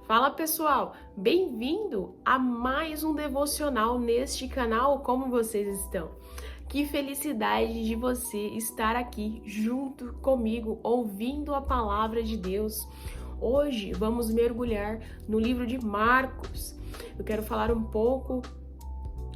Fala pessoal, bem-vindo a mais um devocional neste canal. Como vocês estão? Que felicidade de você estar aqui junto comigo, ouvindo a palavra de Deus. Hoje vamos mergulhar no livro de Marcos. Eu quero falar um pouco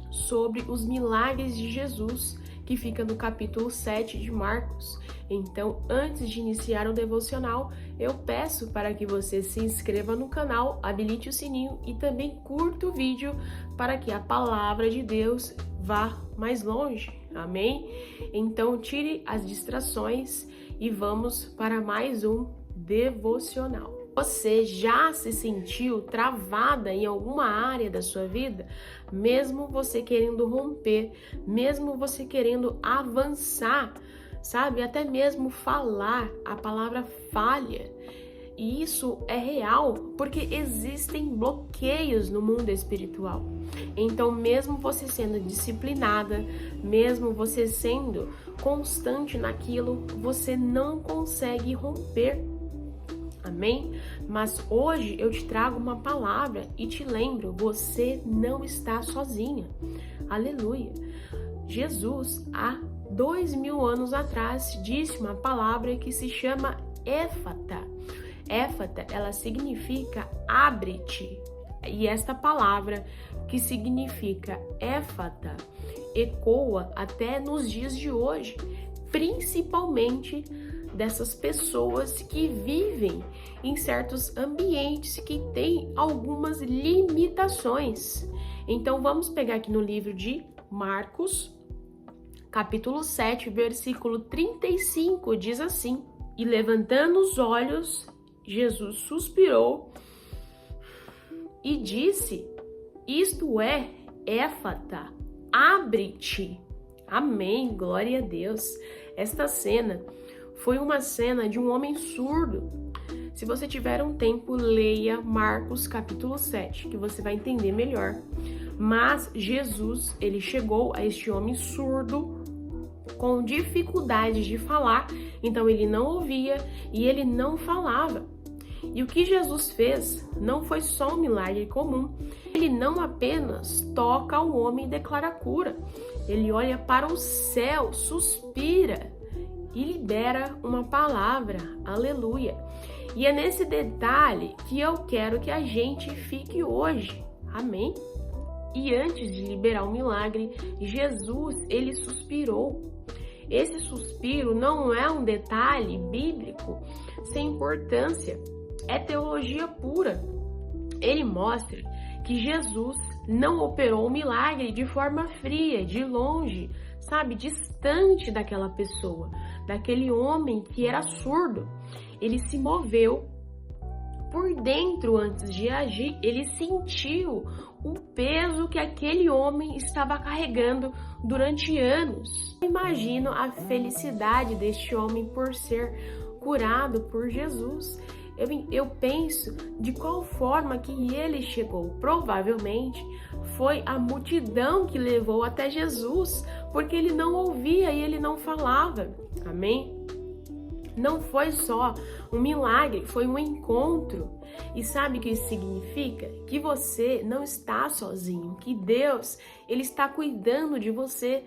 sobre os milagres de Jesus, que fica no capítulo 7 de Marcos. Então, antes de iniciar o devocional, eu peço para que você se inscreva no canal, habilite o sininho e também curta o vídeo para que a palavra de Deus vá mais longe. Amém? Então, tire as distrações e vamos para mais um devocional. Você já se sentiu travada em alguma área da sua vida? Mesmo você querendo romper, mesmo você querendo avançar, sabe? Até mesmo falar, a palavra falha. E isso é real, porque existem bloqueios no mundo espiritual. Então, mesmo você sendo disciplinada, mesmo você sendo constante naquilo, você não consegue romper. Amém? Mas hoje eu te trago uma palavra e te lembro, você não está sozinha. Aleluia! Jesus, há 2000 anos atrás, disse uma palavra que se chama Éfata. Éfata, ela significa abre-te. E esta palavra, que significa Éfata, ecoa até nos dias de hoje, principalmente dessas pessoas que vivem em certos ambientes que têm algumas limitações. Então vamos pegar aqui no livro de Marcos, capítulo 7, versículo 35, diz assim: E levantando os olhos, Jesus suspirou e disse, isto é, Éfata, abre-te. Amém, glória a Deus. Esta cena foi uma cena de um homem surdo. Se você tiver um tempo, leia Marcos capítulo 7, que você vai entender melhor. Mas Jesus, ele chegou a este homem surdo com dificuldade de falar, então ele não ouvia e ele não falava. E o que Jesus fez não foi só um milagre comum. Ele não apenas toca o homem e declara cura. Ele olha para o céu, suspira e libera uma palavra, aleluia. E é nesse detalhe que eu quero que a gente fique hoje, amém? E antes de liberar o milagre, Jesus, ele suspirou. Esse suspiro não é um detalhe bíblico sem importância, é teologia pura. Ele mostra que Jesus não operou o milagre de forma fria, de longe, sabe, distante daquela pessoa, daquele homem que era surdo. Ele se moveu por dentro antes de agir, ele sentiu o peso que aquele homem estava carregando durante anos. Imagino a felicidade deste homem por ser curado por Jesus. Eu penso de qual forma que ele chegou. Provavelmente foi a multidão que levou até Jesus, porque ele não ouvia e ele não falava. Amém? Não foi só um milagre, foi um encontro. E sabe o que isso significa? Que você não está sozinho, que Deus, ele está cuidando de você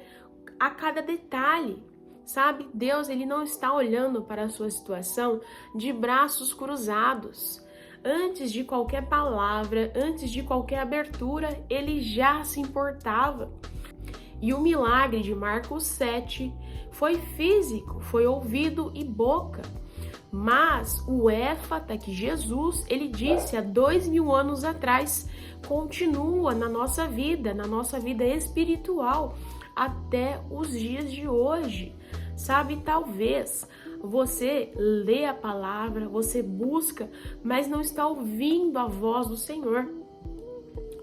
a cada detalhe. Sabe, Deus, ele não está olhando para a sua situação de braços cruzados. Antes de qualquer palavra, antes de qualquer abertura, ele já se importava. E o milagre de Marcos 7 foi físico, foi ouvido e boca. Mas o Éfata que Jesus, ele disse há 2000 anos atrás, continua na nossa vida espiritual, até os dias de hoje. Sabe, talvez você lê a palavra, você busca, mas não está ouvindo a voz do Senhor.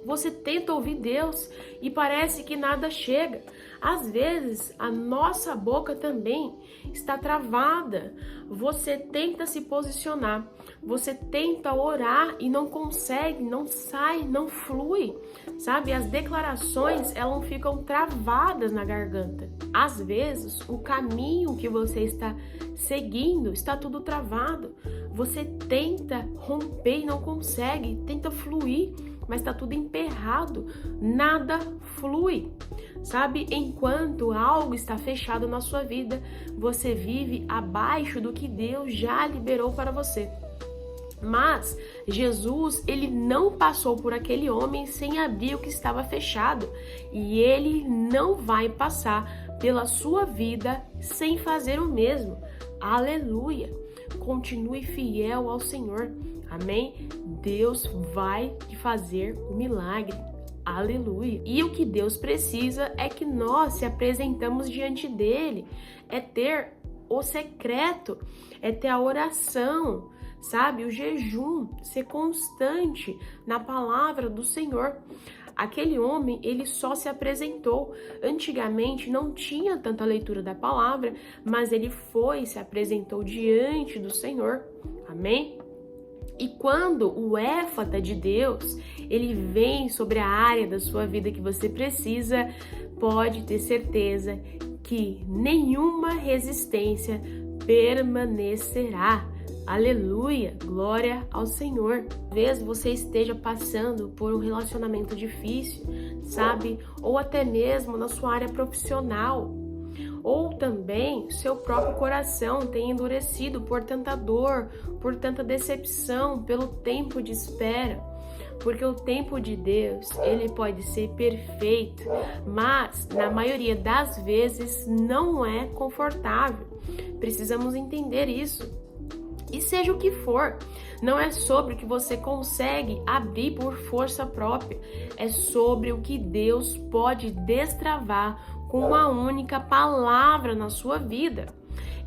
Você tenta ouvir Deus e parece que nada chega. Às vezes, a nossa boca também está travada. Você tenta se posicionar, você tenta orar e não consegue, não sai, não flui, sabe? As declarações, elas ficam travadas na garganta. Às vezes, o caminho que você está seguindo está tudo travado. Você tenta romper e não consegue, tenta fluir, mas está tudo emperrado, nada flui, sabe? Enquanto algo está fechado na sua vida, você vive abaixo do que Deus já liberou para você. Mas Jesus, ele não passou por aquele homem sem abrir o que estava fechado, e ele não vai passar pela sua vida sem fazer o mesmo. Aleluia! Continue fiel ao Senhor. Amém? Deus vai fazer o milagre. Aleluia! E o que Deus precisa é que nós se apresentamos diante dele. É ter o secreto, é ter a oração, sabe? O jejum, ser constante na palavra do Senhor. Aquele homem, ele só se apresentou. Antigamente não tinha tanta leitura da palavra, mas ele se apresentou diante do Senhor. Amém? E quando o éfata de Deus, ele vem sobre a área da sua vida que você precisa, pode ter certeza que nenhuma resistência permanecerá. Aleluia, glória ao Senhor. Talvez você esteja passando por um relacionamento difícil, sabe? Ou até mesmo na sua área profissional. Ou também seu próprio coração tem endurecido por tanta dor, por tanta decepção, pelo tempo de espera. Porque o tempo de Deus, ele pode ser perfeito, mas na maioria das vezes não é confortável. Precisamos entender isso. E seja o que for, não é sobre o que você consegue abrir por força própria, é sobre o que Deus pode destravar com uma única palavra na sua vida.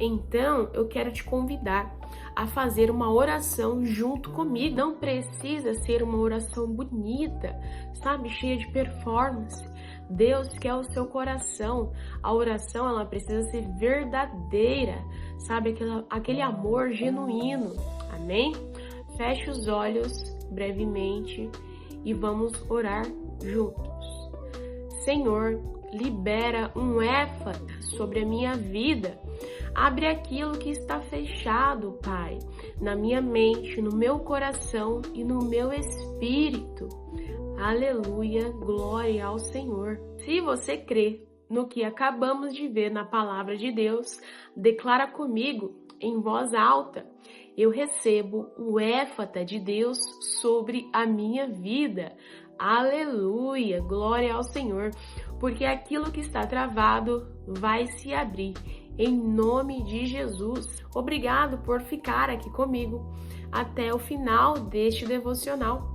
Então, eu quero te convidar a fazer uma oração junto comigo. Não precisa ser uma oração bonita, sabe, cheia de performance. Deus quer o seu coração. A oração, ela precisa ser verdadeira, sabe? Aquele amor genuíno. Amém? Feche os olhos brevemente e vamos orar juntos. Senhor, libera um éfata sobre a minha vida. Abre aquilo que está fechado, Pai, na minha mente, no meu coração e no meu espírito. Aleluia, glória ao Senhor. Se você crê no que acabamos de ver na palavra de Deus, declara comigo em voz alta: eu recebo o éfata de Deus sobre a minha vida. Aleluia, glória ao Senhor, porque aquilo que está travado vai se abrir, em nome de Jesus. Obrigado por ficar aqui comigo até o final deste devocional.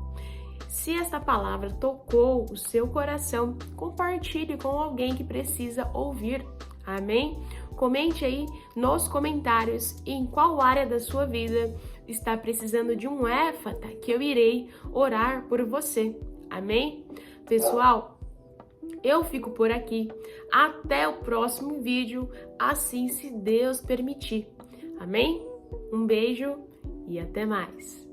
Se esta palavra tocou o seu coração, compartilhe com alguém que precisa ouvir. Amém? Comente aí nos comentários em qual área da sua vida está precisando de um éfata que eu irei orar por você. Amém? Pessoal, eu fico por aqui. Até o próximo vídeo, assim se Deus permitir. Amém? Um beijo e até mais.